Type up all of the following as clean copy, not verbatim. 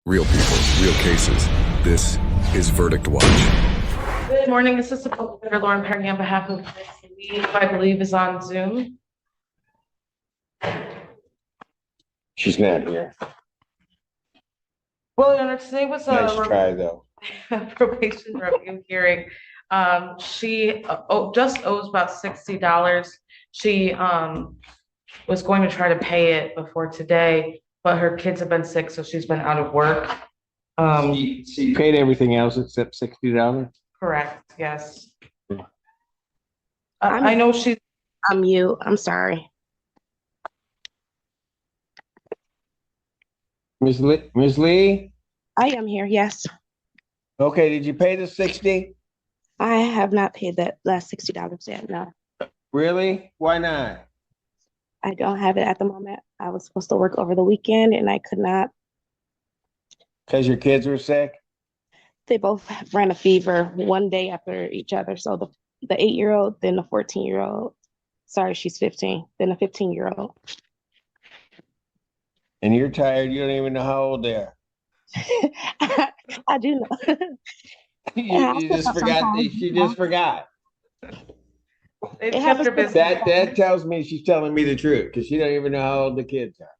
Real people, real cases. This is Verdict Watch. Good morning, Assistant Prosecutor Lauren Perry on behalf of Lee, who I believe is on Zoom. She's not here. Well, Your Honor, today was Nice try, though. probation review hearing. She just owes about $60. She was going to try to pay it before today, but her kids have been sick, so she's been out of work. She paid everything else except $60. Correct, yes. I know she's... I'm mute. I'm sorry. Ms. Lee? I am here, yes. Okay, did you pay the 60? I have not paid that last $60 yet, no. Really? Why not? I don't have it at the moment. I was supposed to work over the weekend and I could not. Because your kids were sick? They both ran a fever one day after each other. So the 8-year-old, then the 14-year-old. Sorry, she's 15. Then the 15-year-old. And you're tired, you don't even know how old they are. I do know. you just forgot. She just forgot. They kept her busy. That tells me she's telling me the truth, because she don't even know how old the kids are.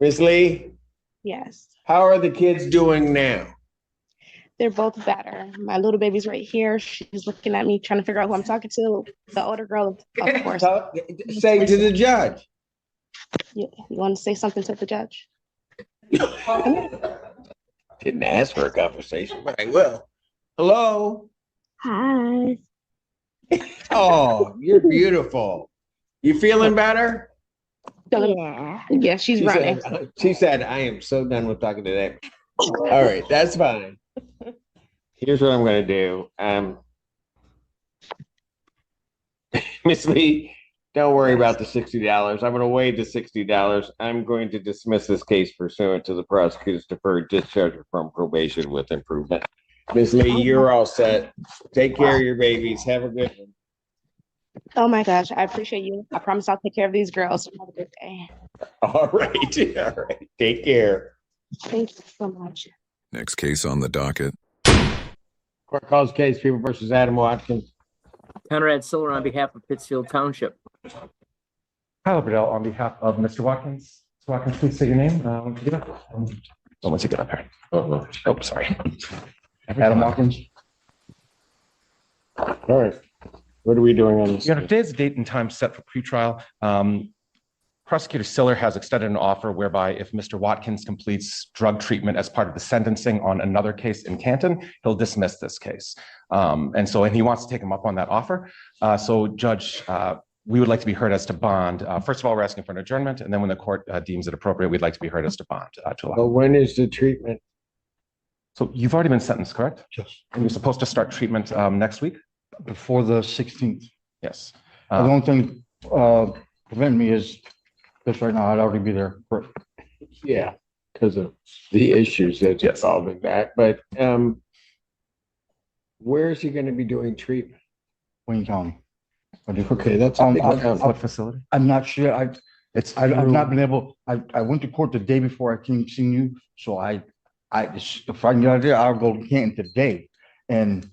Miss Lee? Yes. How are the kids doing now? They're both better. My little baby's right here. She's looking at me, trying to figure out who I'm talking to. The older girl, of course. Say to the judge. You want to say something to the judge? Didn't ask for a conversation, but I will. Hello? Hi. Oh, you're beautiful. You feeling better? Yeah. Yeah, she's running. She said, I am so done with talking today. All right, that's fine. Here's what I'm going to do. Miss Lee, don't worry about the $60. I'm going to waive the $60. I'm going to dismiss this case pursuant to the prosecutor's deferred discharge from probation with improvement. Miss Lee, you're all set. Take care of your babies. Have a good one. Oh my gosh, I appreciate you. I promise I'll take care of these girls. Have a good day. All right. All right. Take care. Thank you so much. Next case on the docket. Court calls case People versus Adam Watkins. Conrad Siller on behalf of Pittsfield Township. Kyle Burdell on behalf of Mr. Watkins. Mr. Watkins, please say your name. Once you get up here. Oh, sorry. Adam Watkins. All right. What are we doing on this? Your Honor, today's date and time set for pretrial. Prosecutor Siller has extended an offer whereby if Mr. Watkins completes drug treatment as part of the sentencing on another case in Canton, he'll dismiss this case. And he wants to take him up on that offer. So Judge, we would like to be heard as to bond. First of all, we're asking for an adjournment, and then when the court deems it appropriate, we'd like to be heard as to bond. But when is the treatment? So you've already been sentenced, correct? Yes. And you're supposed to start treatment next week? Before the 16th. Yes. The only thing preventing me is this right now. I'd already be there. Yeah, because of the issues that's involving that. But where is he going to be doing treatment? Wayne County. Okay, that's what facility? I'm not sure. I've not been able. I went to court the day before I came seeing you. So if I can get out there, I'll go to Canton today. And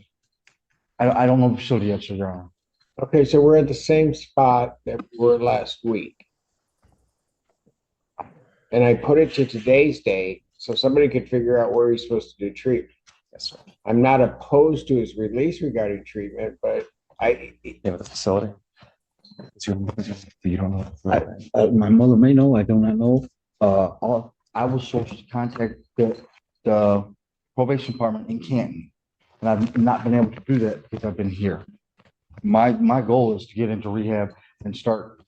I don't know the facility yet, so Your Honor. Okay, so we're at the same spot that we were last week. And I put it to today's date so somebody could figure out where he's supposed to do treatment. Yes, sir. I'm not opposed to his release regarding treatment, but Name of the facility? You don't know. My mother may know. I do not know. I was supposed to contact the probation department in Canton, and I've not been able to do that because I've been here. My goal is to get into rehab and start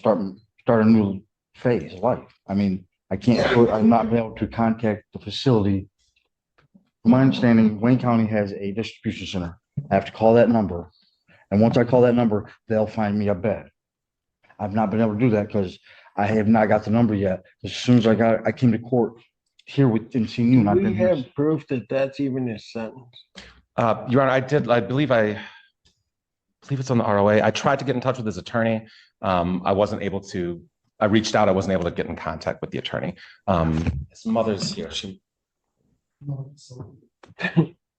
a new phase of life. I mean, I've not been able to contact the facility. From my understanding, Wayne County has a distribution center. I have to call that number. And once I call that number, they'll find me a bed. I've not been able to do that because I have not got the number yet. As soon as I came to court here within CNU. Do we have proof that that's even his sentence? Your Honor, I believe it's on the ROA. I tried to get in touch with his attorney. I wasn't able to I reached out, I wasn't able to get in contact with the attorney. His mother's here, she.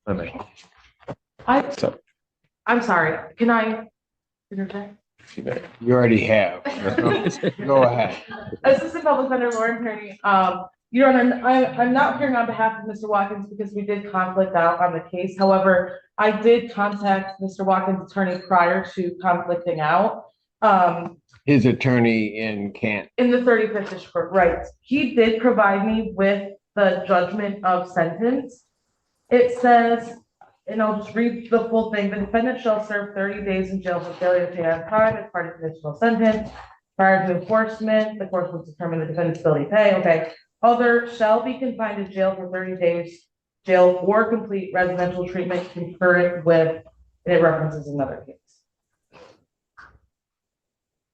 Let me, so, I'm sorry, can I interject? You already have. Go ahead. Assistant Public Defender Lauren Kearney, Your Honor, I'm not hearing on behalf of Mr. Watkins because we did conflict out on the case. However, I did contact Mr. Watkins' attorney prior to conflicting out. His attorney in Canton. In the 35th District Court, right. He did provide me with the judgment of sentence. It says, and I'll just read the full thing. The defendant shall serve 30 days in jail for failure to pay on time as part of the conditional sentence. Prior to enforcement, the court will determine the defendant's ability to pay. Okay. Other shall be confined to jail for 30 days, jail or complete residential treatment concurrent with, and it references another case.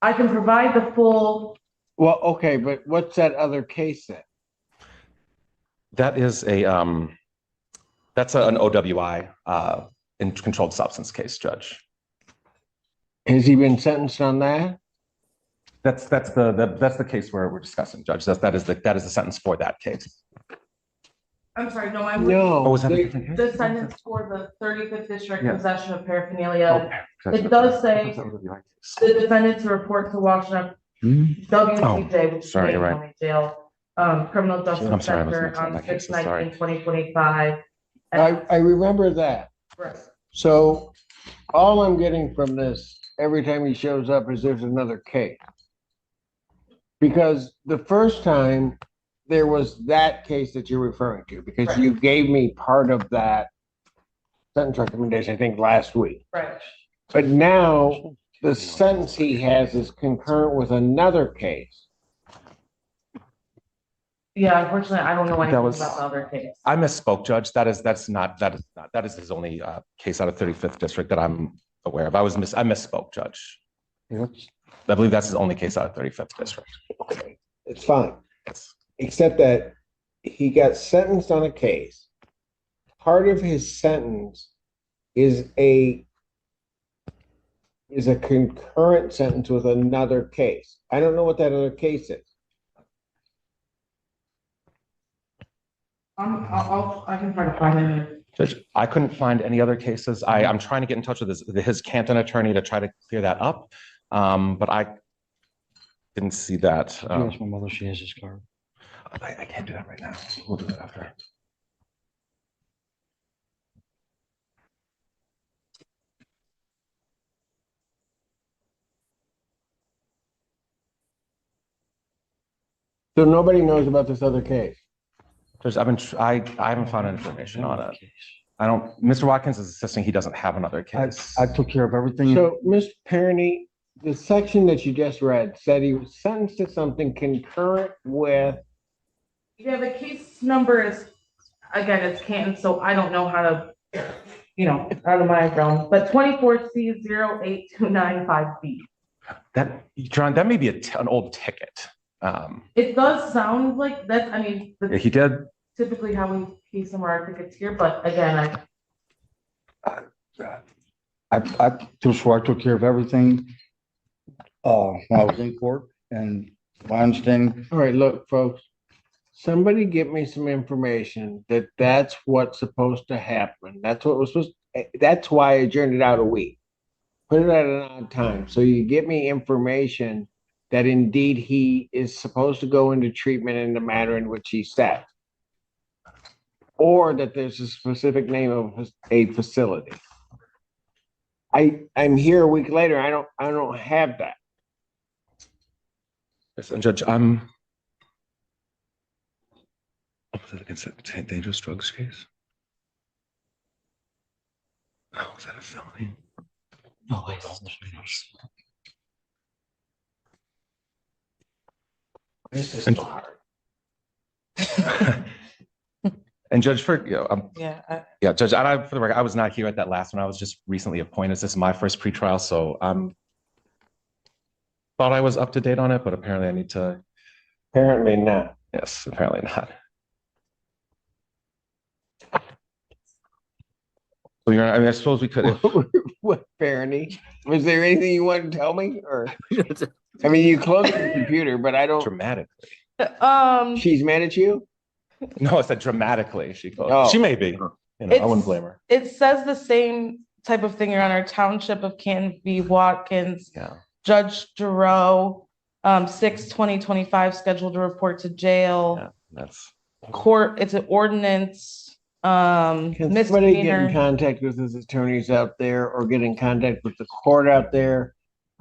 I can provide the full. Well, okay, but what's that other case then? that is that's an OWI, in controlled substance case, Judge. Has he been sentenced on that? That's the case we're discussing, Judge. That is the sentence for that case. I'm sorry, no, I'm. No. Oh, is that a they- different case? The sentence for the 35th District Yeah. possession of paraphernalia, Oh, it does say that's OWI case. the defendant to report to Washington WCJ, which is sorry, you're Wayne right. County Jail, criminal justice I'm sorry, I was center mixing up on my cases, sorry. 6/19/2025. I remember that. Right. So all I'm getting from this, every time he shows up, is there's another case. Because the first time, there was that case that you're referring to, because Right. you gave me part of that sentence recommendation, I think, last week. Right. But now, the sentence he has is concurrent with another case. Yeah, unfortunately, I don't know anything was- about the other case. I misspoke, Judge. That is his only case out of 35th District that I'm aware of. I misspoke, Judge. I believe that's his only case out of 35th District. Okay, it's fine, Yes. except that he got sentenced on a case. Part of his sentence is a concurrent sentence with another case. I don't know what that other case is. I can try to find it. Judge, I couldn't find any other cases. I'm trying to get in touch with his Canton attorney to try to clear that up. But I didn't see that. Ask my mother, she has his card. I can't do that right now. We'll do that after. So nobody knows about this other case. Judge, I haven't found any information on it. Mr. Watkins is insisting he doesn't have another case. I took care of everything. So, Mr. Perny, the section that you just read said he was sentenced to something concurrent with, Yeah, the case number is, again, it's Canton, so I don't know how to, out of my realm, but 24C08295B. That, John, that may be an old ticket. It does sound like that, I mean, Yeah, that's he did. typically how we pay some of our tickets here, but again, I just swear I took care of everything. When I was in court, and my understanding, all right, look, folks, somebody get me some information that that's what's supposed to happen. That's what was supposed, that's why I adjourned it out a week. Put it at an odd time. So you get me information that indeed he is supposed to go into treatment in the manner in which he said. Or that there's a specific name of a facility. I'm here a week later. I don't have that. Yes, and Judge, was that against a dangerous drugs case? Oh, was that a felony? no, wait, This is And- hard. And Judge, Judge, for the record, I was not here at that last one. I was just recently appointed. This is my first pretrial, so thought I was up to date on it, but apparently I need to. Apparently not. Yes, apparently not. So I mean, I suppose we could, if, What, Barony? Was there anything you wanted to tell me, or, I mean, you closed the computer, but I don't, dramatically. she's mad at you? No, I said dramatically. She closed. Oh. She may be. You know, I wouldn't blame her. It says the same type of thing, Your Honor. Township of Canton v. Watkins. Yeah. Judge Giroux, 6/20/25, scheduled to report to jail. Yeah, that's. Court, it's an ordinance, Can somebody get in misdemeanor. contact with his attorneys out there, or get in contact with the court out there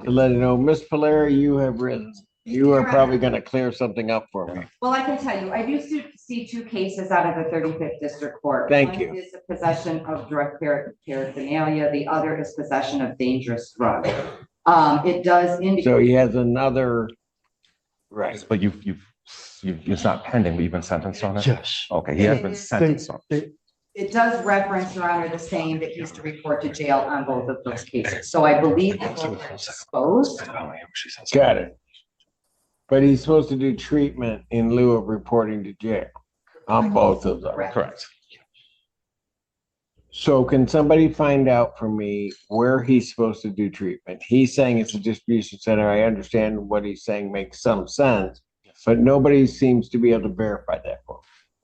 to let it know, Miss Polari, you have written, you are probably gonna clear something up for me. Well, I can tell you, I do see two cases out of the 35th District Court. Thank One you. is the possession of drug paraphernalia, the other is possession of dangerous drug. It does indicate. So he has another, right, But it's not pending, but you've been sentenced on it? Yes. Okay, he has been sentenced on it. It does reference, Your Honor, the same that he's to report to jail on both of those cases. So I believe that both are disposed. got it. But he's supposed to do treatment in lieu of reporting to jail on both of them. Correct. So can somebody find out for me where he's supposed to do treatment? He's saying it's a distribution center. I understand what he's saying makes some sense, but nobody seems to be able to verify that for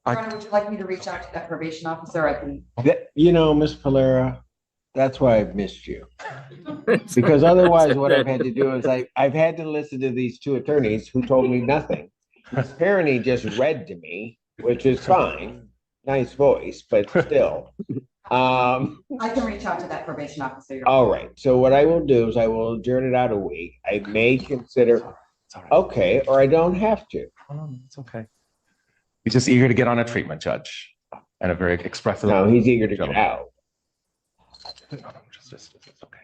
Your Honor, would you like me to reach out to that probation officer? I can. me. That, you know, Miss Polera, that's why I've missed you. Because otherwise what I've had to do is I've had to listen to these two attorneys who told me nothing. Apparently just read to me, which is fine. Nice voice, but still. I can reach out to that probation officer. Your Honor. All right, so what I will do is I will adjourn it out a week. I may consider, It's all right. okay, or I don't have to. No, it's okay. He's just eager to get on a treatment, Judge, and a very expressive. No, he's eager to get out. No, it's okay.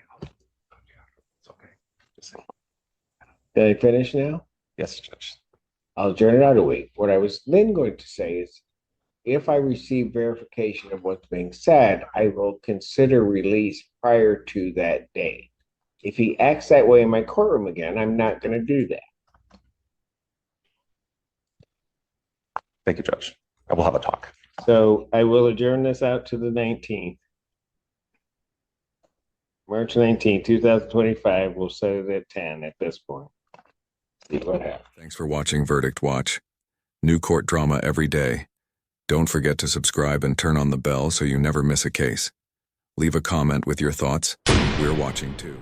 It's okay. Just, Did I finish now? yes, Judge. I'll adjourn it out a week. What I was then going to say is, if I receive verification of what's being said, I will consider release prior to that date. If he acts that way in my courtroom again, I'm not going to do that. Thank you, Judge. I will have a talk. So I will adjourn this out to the 19th. March 19th, 2025. We'll set it at 10 at this point. See what happens. Thanks for watching Verdict Watch. New court drama every day. Don't forget to subscribe and turn on the bell so you never miss a case. Leave a comment with your thoughts. We're watching too.